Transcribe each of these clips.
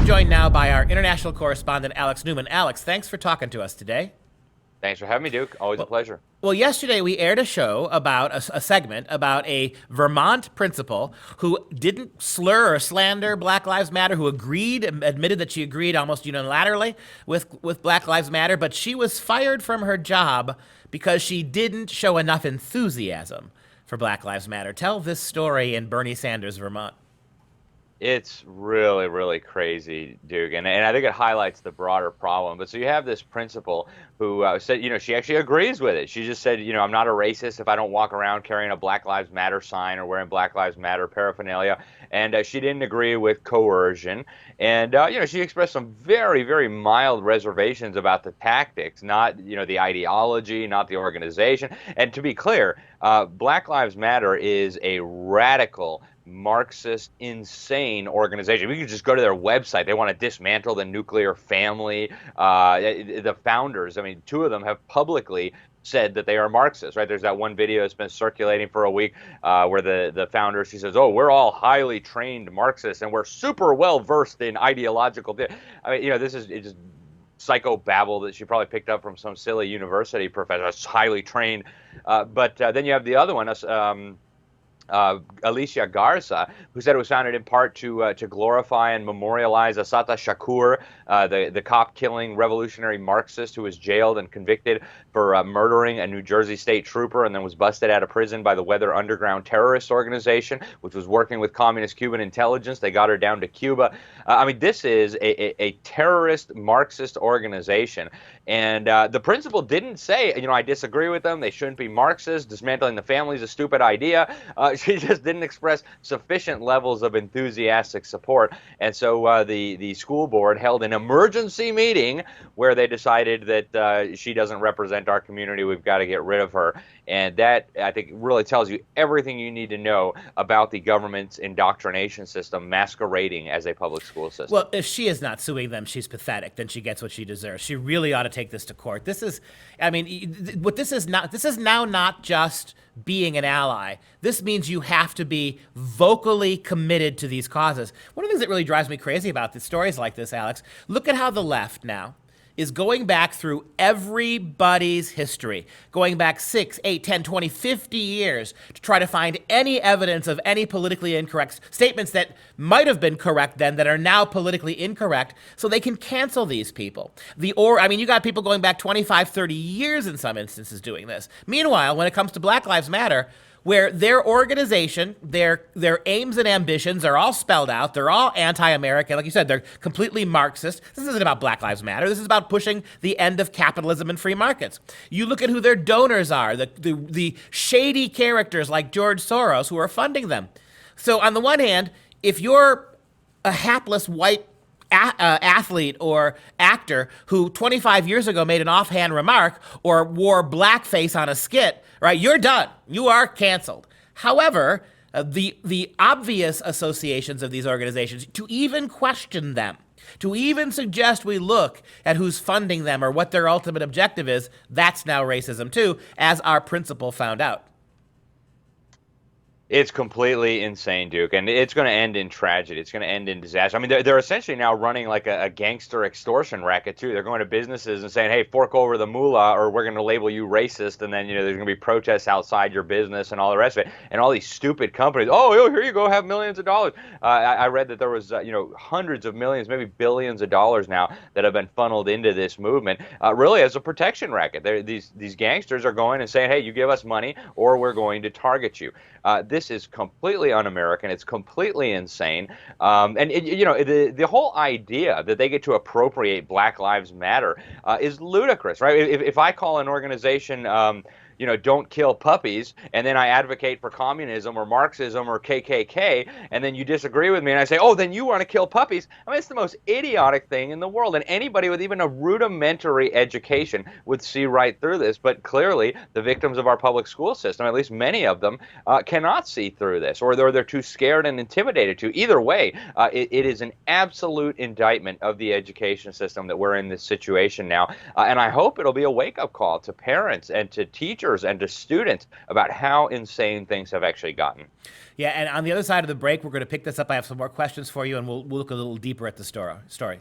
joined now by our international correspondent, Alex Newman. Alex, thanks for talking to us today. Thanks for having me, Duke. Always a pleasure. Well, yesterday we aired a show about a segment about a Vermont principal who didn't slur or slander Black Lives Matter, who admitted that she agreed almost unilaterally with Black Lives Matter, but she was fired from her job because she didn't show enough enthusiasm for Black Lives Matter. Tell this story in Bernie Sanders, Vermont. It's really, really crazy, Duke, and I think it highlights the broader problem. But so you have this principal who said, she actually agrees with it. She just said, I'm not a racist if I don't walk around carrying a Black Lives Matter sign or wearing Black Lives Matter paraphernalia. And she didn't agree with coercion. And, she expressed some very, very mild reservations about the tactics, not, the ideology, not the organization. And to be clear, Black Lives Matter is a radical Marxist, insane organization. We could just go to their website. They want to dismantle the nuclear family. The founders, two of them have publicly said that they are Marxists, right? There's that one video that's been circulating for a week where the founder, she says, oh, we're all highly trained Marxists and we're super well versed in ideological. This is just psychobabble that she probably picked up from some silly university professor. It's highly trained. But then you have the other one, Alicia Garza, who said it was founded in part to glorify and memorialize Assata Shakur, the cop-killing revolutionary Marxist who was jailed and convicted for murdering a New Jersey state trooper and then was busted out of prison by the Weather Underground terrorist organization, which was working with communist Cuban intelligence. They got her down to Cuba. This is a terrorist Marxist organization. And the principal didn't say, I disagree with them. They shouldn't be Marxist. Dismantling the family is a stupid idea. She just didn't express sufficient levels of enthusiastic support. And so the school board held an emergency meeting where they decided that she doesn't represent our community. We've got to get rid of her. And that, I think, really tells you everything you need to know about the government's indoctrination system masquerading as a public school system. Well, if she is not suing them, she's pathetic. Then she gets what she deserves. She really ought to take this to court. This is now not just being an ally. This means you have to be vocally committed to these causes. One of the things that really drives me crazy about the stories like this, Alex, look at how the left now is going back through everybody's history, going back 6, 8, 10, 20, 50 years to try to find any evidence of any politically incorrect statements that might have been correct then that are now politically incorrect so they can cancel these people. You got people going back 25, 30 years in some instances doing this. Meanwhile, when it comes to Black Lives Matter, where their organization, their aims and ambitions are all spelled out. They're all anti-American. Like you said, they're completely Marxist. This isn't about Black Lives Matter. This is about pushing the end of capitalism and free markets. You look at who their donors are, the shady characters like George Soros who are funding them. So on the one hand, if you're a hapless white athlete or actor who 25 years ago made an offhand remark or wore blackface on a skit, right, you're done. You are canceled. However, the obvious associations of these organizations, to even question them, to even suggest we look at who's funding them or what their ultimate objective is, that's now racism too, as our principal found out. It's completely insane, Duke, and it's going to end in tragedy. It's going to end in disaster. They're essentially now running like a gangster extortion racket, too. They're going to businesses and saying, hey, fork over the moolah or we're going to label you racist, and then, there's going to be protests outside your business and all the rest of it. And all these stupid companies, here you go, have millions of dollars. I read that there was, hundreds of millions, maybe billions of dollars now that have been funneled into this movement, really as a protection racket. These gangsters are going and saying, hey, you give us money or we're going to target you. This is completely un-American. It's completely insane. The whole idea that they get to appropriate Black Lives Matter is ludicrous, right? If I call an organization, don't kill puppies, and then I advocate for communism or Marxism or KKK, and then you disagree with me and I say, oh, then you want to kill puppies. It's the most idiotic thing in the world, and anybody with even a rudimentary education would see right through this, but clearly the victims of our public school system, at least many of them, cannot see through this, or they're too scared and intimidated to. Either way, it is an absolute indictment of the education system that we're in this situation now, and I hope it'll be a wake-up call to parents and to teachers teachers and to students about how insane things have actually gotten. Yeah, and on the other side of the break, we're going to pick this up. I have some more questions for you, and we'll look a little deeper at the story.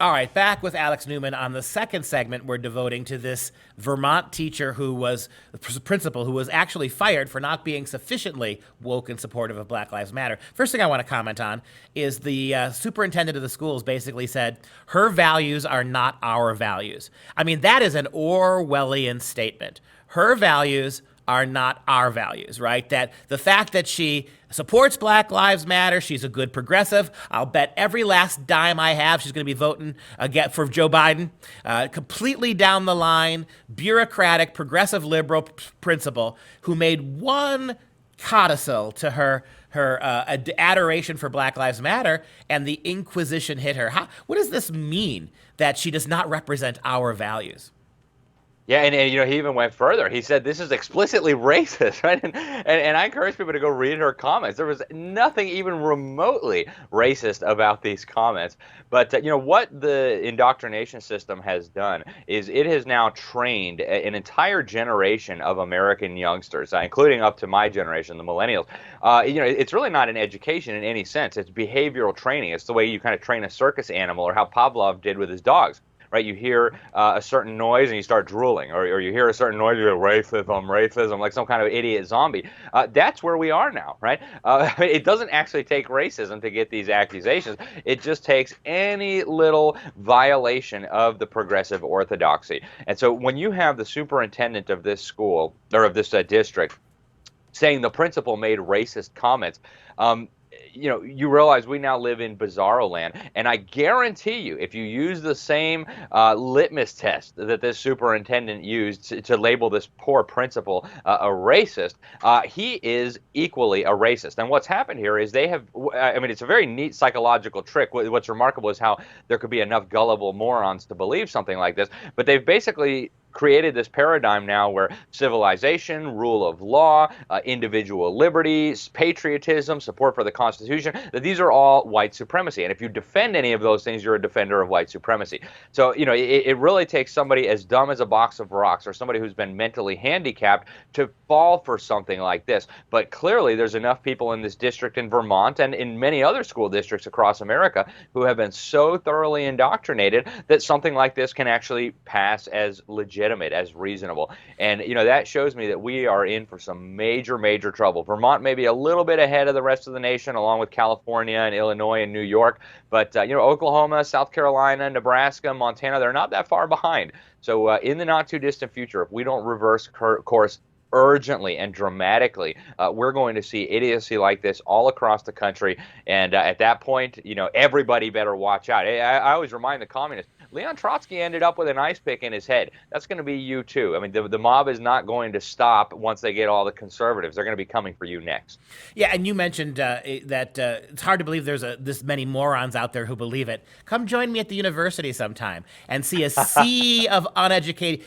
All right, back with Alex Newman on the second segment we're devoting to this Vermont teacher who was, the principal, who was actually fired for not being sufficiently woke and supportive of Black Lives Matter. First thing I want to comment on is the superintendent of the schools basically said, her values are not our values. I mean, that is an Orwellian statement. Her values are not our values, right? That the fact that she supports Black Lives Matter, she's a good progressive. I'll bet every last dime I have she's going to be voting again for Joe Biden. Completely down the line, bureaucratic, progressive liberal principal who made one codicil to her adoration for Black Lives Matter, and the Inquisition hit her. What does this mean that she does not represent our values? Yeah, and he even went further. He said this is explicitly racist, right? And I encourage people to go read her comments. There was nothing even remotely racist about these comments. But what the indoctrination system has done is it has now trained an entire generation of American youngsters, including up to my generation, the millennials. It's really not an education in any sense. It's behavioral training. It's the way you kind of train a circus animal, or how Pavlov did with his dogs. Right, you hear a certain noise and you start drooling, or you hear a certain noise, you go racism, like some kind of idiot zombie. That's where we are now, right? It doesn't actually take racism to get these accusations. It just takes any little violation of the progressive orthodoxy. And so when you have the superintendent of this school, or of this district, saying the principal made racist comments, you realize we now live in bizarro land. And I guarantee you, if you use the same litmus test that this superintendent used to label this poor principal a racist, he is equally a racist. And what's happened here is it's a very neat psychological trick. What's remarkable is how there could be enough gullible morons to believe something like this. But they've basically created this paradigm now where civilization, rule of law, individual liberties, patriotism, support for the Constitution, that these are all white supremacy. And if you defend any of those things, you're a defender of white supremacy. So, it really takes somebody as dumb as a box of rocks, or somebody who's been mentally handicapped, to fall for something like this. But clearly, there's enough people in this district in Vermont and in many other school districts across America who have been so thoroughly indoctrinated that something like this can actually pass as legitimate, as reasonable. And that shows me that we are in for some major trouble. Vermont may be a little bit ahead of the rest of the nation, along with California and Illinois and New York, but Oklahoma, South Carolina, Nebraska, Montana, they're not that far behind. So in the not too distant future, if we don't reverse course urgently and dramatically, we're going to see idiocy like this all across the country. And at that point, everybody better watch out. I always remind the communists, Leon Trotsky ended up with an ice pick in his head. That's going to be you too. I mean, the mob is not going to stop once they get all the conservatives. They're going to be coming for you next. Yeah, and you mentioned that it's hard to believe there's this many morons out there who believe it. Come join me at the university sometime and see a sea of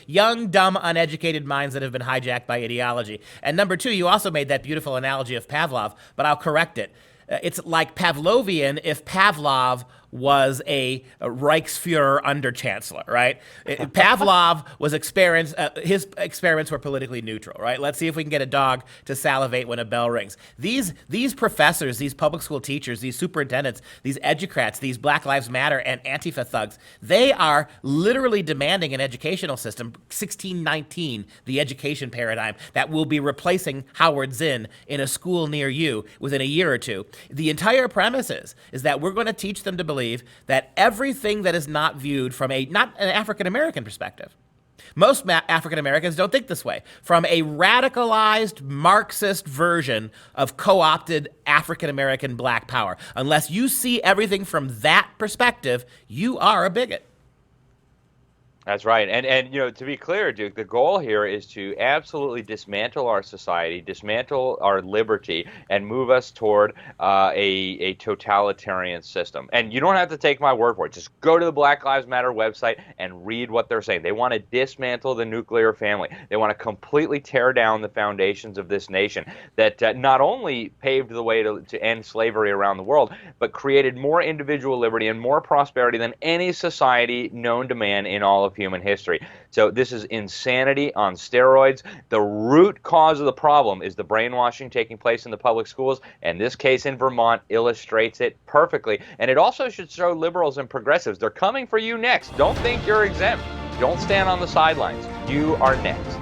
young, dumb, uneducated minds that have been hijacked by ideology. And number two, you also made that beautiful analogy of Pavlov, but I'll correct it. It's like Pavlovian if Pavlov was a Reichsfuhrer under chancellor, right? Pavlov was his experiments were politically neutral, right? Let's see if we can get a dog to salivate when a bell rings. These professors, these public school teachers, these superintendents, these educrats, these Black Lives Matter and Antifa thugs, they are literally demanding an educational system, 1619, the education paradigm, that will be replacing Howard Zinn in a school near you within a year or two. The entire premise is that we're going to teach them to believe that everything that is not viewed from not an African-American perspective. Most African-Americans don't think this way. From a radicalized Marxist version of co-opted African-American black power. Unless you see everything from that perspective, you are a bigot. That's right. And to be clear, Duke, the goal here is to absolutely dismantle our society, dismantle our liberty, and move us toward a totalitarian system. And you don't have to take my word for it. Just go to the Black Lives Matter website and read what they're saying. They want to dismantle the nuclear family. They want to completely tear down the foundations of this nation that not only paved the way to end slavery around the world, but created more individual liberty and more prosperity than any society known to man in all of human history. So this is insanity on steroids. The root cause of the problem is the brainwashing taking place in the public schools, and this case in Vermont illustrates it perfectly. And it also should show liberals and progressives, they're coming for you next. Don't think you're exempt. Don't stand on the sidelines. You are next.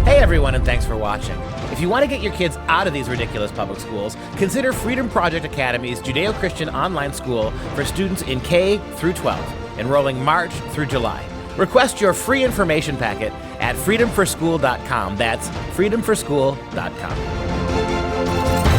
Hey everyone, and thanks for watching. If you want to get your kids out of these ridiculous public schools, consider Freedom Project Academy's Judeo-Christian online school for students in K through 12, enrolling March through July. Request your free information packet at freedomforschool.com. That's freedomforschool.com.